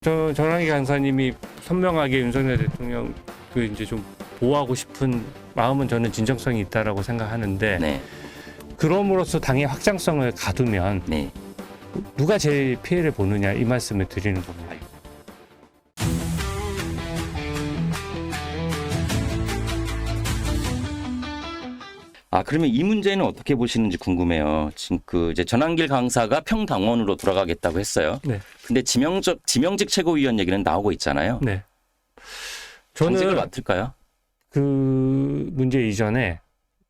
전환기 강사님이 선명하게 윤석열 대통령 그 이제 좀 보호하고 싶은 마음은 저는 진정성이 있다라고 생각하는데 네. 그럼으로써 당의 확장성을 가두면 네. 누가 제일 피해를 보느냐 이 말씀을 드리는 겁니다. 그러면 이 문제는 어떻게 보시는지 궁금해요. 지금 이제 전한길 강사가 평당원으로 돌아가겠다고 했어요. 네. 근데 지명직 최고위원 얘기는 나오고 있잖아요. 네. 전직을 저는 맡을까요? 그 문제 이전에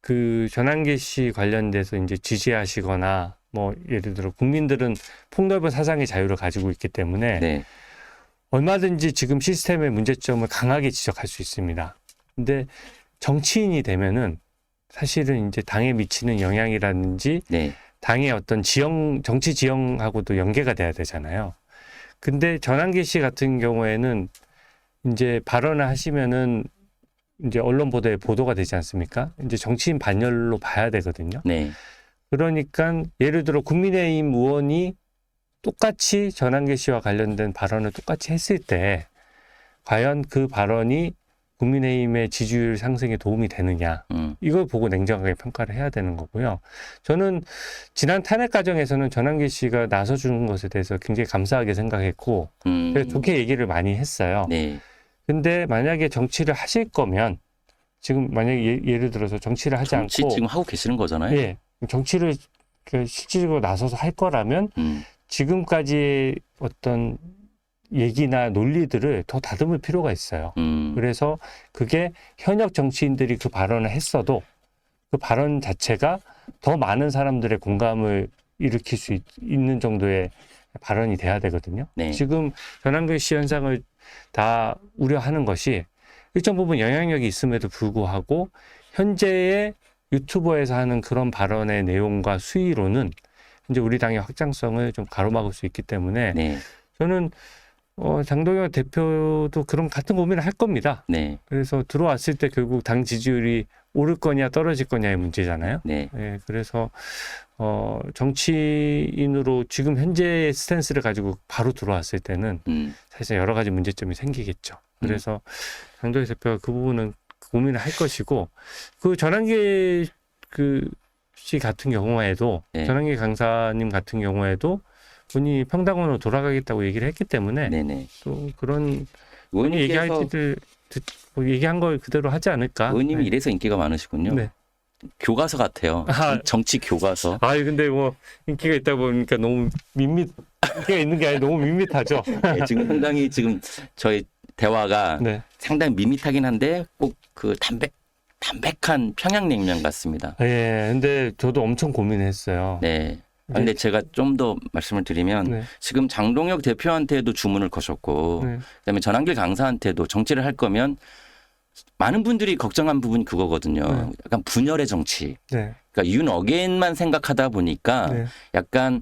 그 전환기 씨 관련돼서 이제 지지하시거나 뭐 예를 들어 국민들은 폭넓은 사상의 자유를 가지고 있기 때문에 네. 얼마든지 지금 시스템의 문제점을 강하게 지적할 수 있습니다. 근데 정치인이 되면은 사실은 이제 당에 미치는 영향이라든지 네. 당의 어떤 정치 지형하고도 연계가 돼야 되잖아요. 근데 전환기 씨 같은 경우에는 이제 발언을 하시면은 이제 언론 보도에 보도가 되지 않습니까? 이제 정치인 반열로 봐야 되거든요. 네. 그러니까 예를 들어 국민의힘 의원이 똑같이 전환기 씨와 관련된 발언을 똑같이 했을 때 과연 그 발언이 국민의힘의 지지율 상승에 도움이 되느냐 이걸 보고 냉정하게 평가를 해야 되는 거고요. 저는 지난 탄핵 과정에서는 전환기 씨가 나서주는 것에 대해서 굉장히 감사하게 생각했고 그래서 좋게 얘기를 많이 했어요. 네. 근데 만약에 정치를 하실 거면 지금 만약에 예를 들어서 정치를 하지 정치 않고 지금 하고 계시는 거잖아요. 예, 정치를 실질적으로 나서서 할 거라면 음. 지금까지의 어떤 얘기나 논리들을 더 다듬을 필요가 있어요. 그래서 그게 현역 정치인들이 그 발언을 했어도 그 발언 자체가 더 많은 사람들의 공감을 일으킬 수 있는 정도의 발언이 돼야 되거든요. 네. 지금 전환기 씨 현상을 다 우려하는 것이 일정 부분 영향력이 있음에도 불구하고 현재의 유튜버에서 하는 그런 발언의 내용과 수위로는 이제 우리 당의 확장성을 좀 가로막을 수 있기 때문에 네. 저는 장동혁 대표도 그런 같은 고민을 할 겁니다. 네. 그래서 들어왔을 때 결국 당 지지율이 오를 거냐 떨어질 거냐의 문제잖아요. 네. 예, 그래서 정치인으로 지금 현재의 스탠스를 가지고 바로 들어왔을 때는 사실 여러 가지 문제점이 생기겠죠. 그래서 장동혁 대표가 그 부분은 고민을 할 것이고 그 전환기 씨 같은 경우에도 네. 전환기 강사님 같은 경우에도 본인이 평당원으로 돌아가겠다고 얘기를 했기 때문에 네네. 또 그런 본인이 얘기한 걸 그대로 하지 않을까. 의원님이 네. 이래서 인기가 많으시군요. 네. 교과서 같아요. 정치 교과서. 근데 뭐 인기가 있다 보니까 너무 인기가 있는 게 아니라 너무 밋밋하죠. 네, 지금 상당히 지금 저희 대화가 네. 상당히 밋밋하긴 한데 꼭 그 담백한 평양냉면 같습니다. 예, 근데 저도 엄청 고민했어요. 네. 근데 제가 좀 더 말씀을 드리면 네. 지금 장동혁 대표한테도 주문을 거셨고 네. 그다음에 전한길 강사한테도 정치를 할 거면 많은 분들이 걱정한 부분이 그거거든요. 네. 약간 분열의 정치. 네. 그러니까 윤 어게인만 생각하다 보니까 네. 약간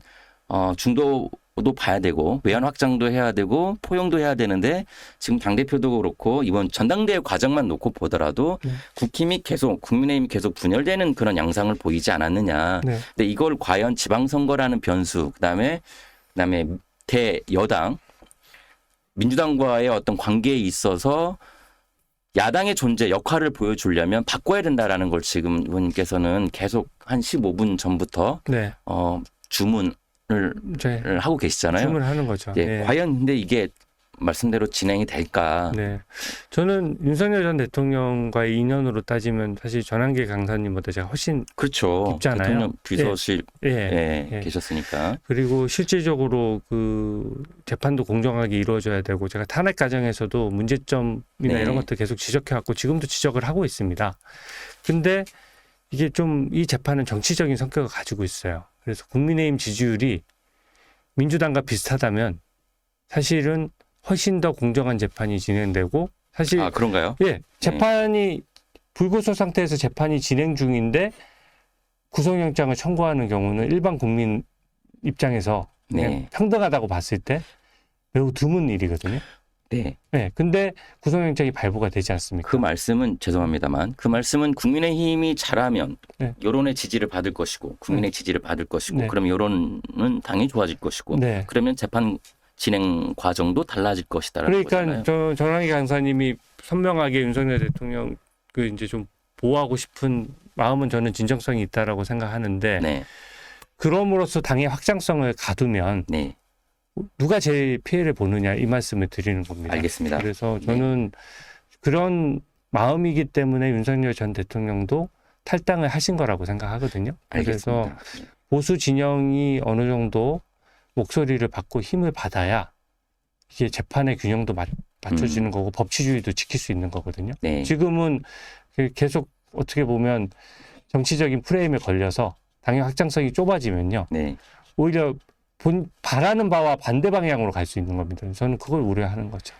중도도 봐야 되고 외연 확장도 해야 되고 포용도 해야 되는데 지금 당대표도 그렇고 이번 전당대회 과정만 놓고 보더라도 국힘이 계속 국민의힘이 계속 분열되는 그런 양상을 보이지 않았느냐. 네. 근데 이걸 과연 지방선거라는 변수 그다음에 대여당 민주당과의 어떤 관계에 있어서 야당의 존재 역할을 보여주려면 바꿔야 된다라는 걸 지금 의원님께서는 계속 한 15분 전부터 네. 주문을 하고 계시잖아요. 주문하는 거죠. 예, 네. 과연 근데 이게 말씀대로 진행이 될까? 네. 저는 윤석열 전 대통령과의 인연으로 따지면 사실 전환기 강사님보다 제가 훨씬 그렇죠. 깊잖아요. 대통령 비서실 예. 계셨으니까. 그리고 실질적으로 그 재판도 공정하게 이루어져야 되고 제가 탄핵 과정에서도 문제점이나 네. 이런 것들 계속 지적해왔고 지금도 지적을 하고 있습니다. 근데 이게 좀 이 재판은 정치적인 성격을 가지고 있어요. 그래서 국민의힘 지지율이 민주당과 비슷하다면 사실은 훨씬 더 공정한 재판이 진행되고 사실 그런가요? 예, 재판이 불구속 상태에서 재판이 진행 중인데 구속영장을 청구하는 경우는 일반 국민 입장에서 그냥 네. 평등하다고 봤을 때 매우 드문 일이거든요. 네. 네, 근데 구속영장이 발부가 되지 않습니까? 그 말씀은 죄송합니다만 그 말씀은 국민의힘이 잘하면 네. 여론의 지지를 받을 것이고 국민의 지지를 받을 것이고 네. 그럼 여론은 당연히 좋아질 것이고 네. 그러면 재판 진행 과정도 달라질 것이다라는 그러니까 거잖아요. 전환기 강사님이 선명하게 윤석열 대통령 그 이제 좀 보호하고 싶은 마음은 저는 진정성이 있다라고 생각하는데 네, 그럼으로써 당의 확장성을 가두면 네, 누가 제일 피해를 보느냐 이 말씀을 드리는 겁니다. 알겠습니다. 그래서 저는 그런 마음이기 때문에 윤석열 전 대통령도 탈당을 하신 거라고 생각하거든요. 그래서 알겠습니다. 보수 진영이 어느 정도 목소리를 받고 힘을 받아야 이게 재판의 균형도 맞춰지는 거고 법치주의도 지킬 수 있는 거거든요. 네, 지금은 계속 어떻게 보면 정치적인 프레임에 걸려서 당의 확장성이 좁아지면요. 네, 오히려 바라는 바와 반대 방향으로 갈 수 있는 겁니다. 저는 그걸 우려하는 거죠.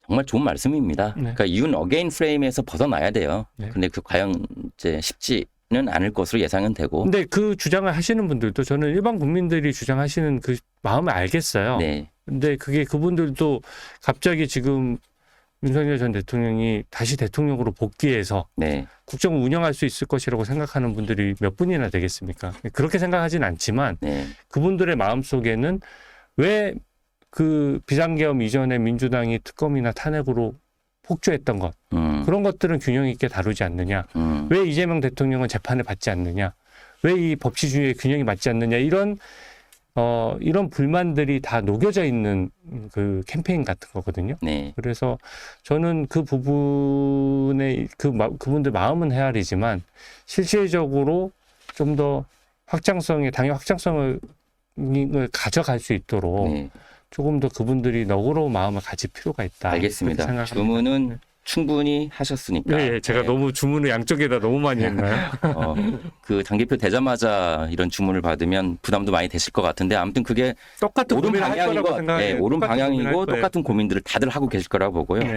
정말 좋은 말씀입니다. 네. 그러니까 윤 어게인 프레임에서 벗어나야 돼요. 네. 근데 그 과연 이제 쉽지는 않을 것으로 예상은 되고. 근데 그 주장을 하시는 분들도 저는 일반 국민들이 주장하시는 그 마음을 알겠어요. 네, 근데 그게 그분들도 갑자기 지금 윤석열 전 대통령이 다시 대통령으로 복귀해서 네, 국정을 운영할 수 있을 것이라고 생각하는 분들이 몇 분이나 되겠습니까? 그렇게 생각하진 않지만 네, 그분들의 마음속에는 왜 그 비상계엄 이전에 민주당이 특검이나 탄핵으로 폭주했던 것 그런 것들은 균형 있게 다루지 않느냐? 왜 이재명 대통령은 재판을 받지 않느냐? 왜 이 법치주의의 균형이 맞지 않느냐? 이런 불만들이 다 녹여져 있는 그 캠페인 같은 거거든요. 네, 그래서 저는 그 부분에 그분들 마음은 헤아리지만 실질적으로 좀 더 당의 확장성을 가져갈 수 있도록 네. 조금 더 그분들이 너그러운 마음을 가질 필요가 있다. 알겠습니다. 그렇게 생각합니다. 주문은 충분히 하셨으니까. 네, 제가 네. 너무 주문을 양쪽에다 너무 많이 했나요? 그 당대표 되자마자 이런 주문을 받으면 부담도 많이 되실 것 같은데 아무튼 그게 똑같은 옳은 고민을 할 방향인 거라고 것, 생각해요. 네, 옳은 똑같은 고민을 할 방향이고 거예요. 똑같은 고민들을 다들 하고 계실 거라고 보고요. 네.